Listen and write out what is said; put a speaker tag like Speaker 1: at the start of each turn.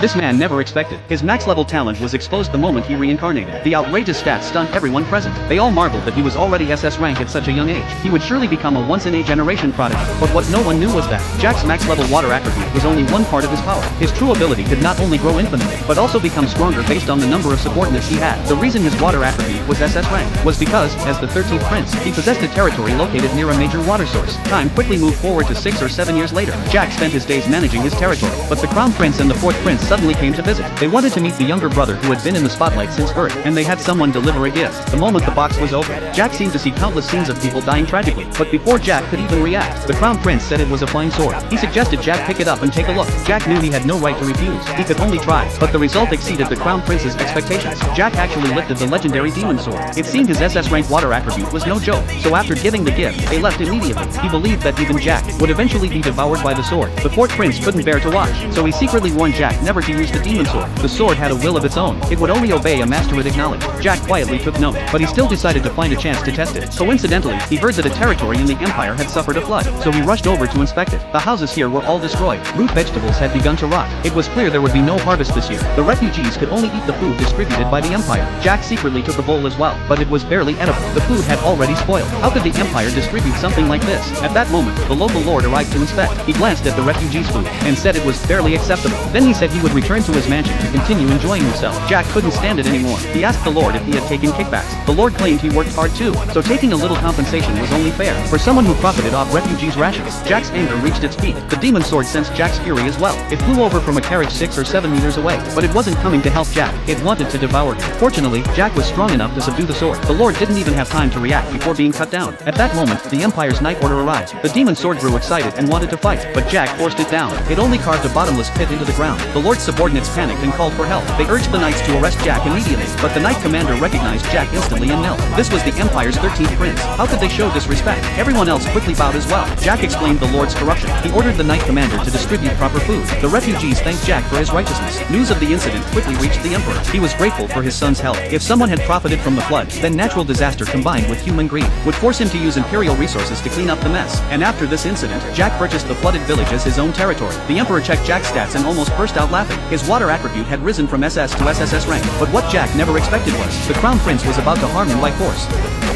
Speaker 1: this man never expected. His max-level talent was exposed the moment he reincarnated. The outrageous stats stunned everyone present. They all marveled that he was already SS rank at such a young age. He would surely become a once-in-a-generation prodigy. But what no one knew was that Jack's max-level water attribute was only one part of his power. His true ability could not only grow infinitely, but also become stronger based on the number of subordinates he had. The reason his water attribute was SS rank was because, as the 13th prince, he possessed a territory located near a major water source. Time quickly moved forward to 6 or 7 years later. Jack spent his days managing his territory, but the crown prince and the 4th prince suddenly came to visit. They wanted to meet the younger brother who had been in the spotlight since birth, and they had someone deliver a gift. The moment the box was opened, Jack seemed to see countless scenes of people dying tragically, but before Jack could even react, the crown prince said it was a flying sword. He suggested Jack pick it up and take a look. Jack knew he had no right to refuse. He could only try, but the result exceeded the crown prince's expectations. Jack actually lifted the legendary demon sword. It seemed his SS rank water attribute was no joke, so after giving the gift, they left immediately. He believed that even Jack would eventually be devoured by the sword. The 4th prince couldn't bear to watch, so he secretly warned Jack never to use the demon sword. The sword had a will of its own. It would only obey a master it acknowledged. Jack quietly took note, but he still decided to find a chance to test it. Coincidentally, he heard that a territory in the empire had suffered a flood, so he rushed over to inspect it. The houses here were all destroyed. Root vegetables had begun to rot. It was clear there would be no harvest this year. The refugees could only eat the food distributed by the empire. Jack secretly took a bowl as well, but it was barely edible. The food had already spoiled. How could the empire distribute something like this? At that moment, the local lord arrived to inspect. He glanced at the refugees' food and said it was barely acceptable. Then he said he would return to his mansion to continue enjoying himself. Jack couldn't stand it anymore. He asked the lord if he had taken kickbacks. The lord claimed he worked hard too, so taking a little compensation was only fair for someone who profited off refugees' rations. Jack's anger reached its peak. The demon sword sensed Jack's fury as well. It flew over from a carriage 6 or 7 meters away, but it wasn't coming to help Jack. It wanted to devour him. Fortunately, Jack was strong enough to subdue the sword. The lord didn't even have time to react before being cut down. At that moment, the empire's night order arrived. The demon sword grew excited and wanted to fight, but Jack forced it down. It only carved a bottomless pit into the ground. The lord's subordinates panicked and called for help. They urged the knights to arrest Jack immediately, but the knight commander recognized Jack instantly and knelt. This was the empire's 13th prince. How could they show disrespect? Everyone else quickly bowed as well. Jack explained the lord's corruption. He ordered the knight commander to distribute proper food. The refugees thanked Jack for his righteousness. News of the incident quickly reached the emperor. He was grateful for his son's help. If someone had profited from the flood, then natural disaster combined with human greed would force him to use imperial resources to clean up the mess. And after this incident, Jack purchased the flooded village as his own territory. The emperor checked Jack's stats and almost burst out laughing. His water attribute had risen from SS to SSS rank, but what Jack never expected was, the crown prince was about to harm him by force.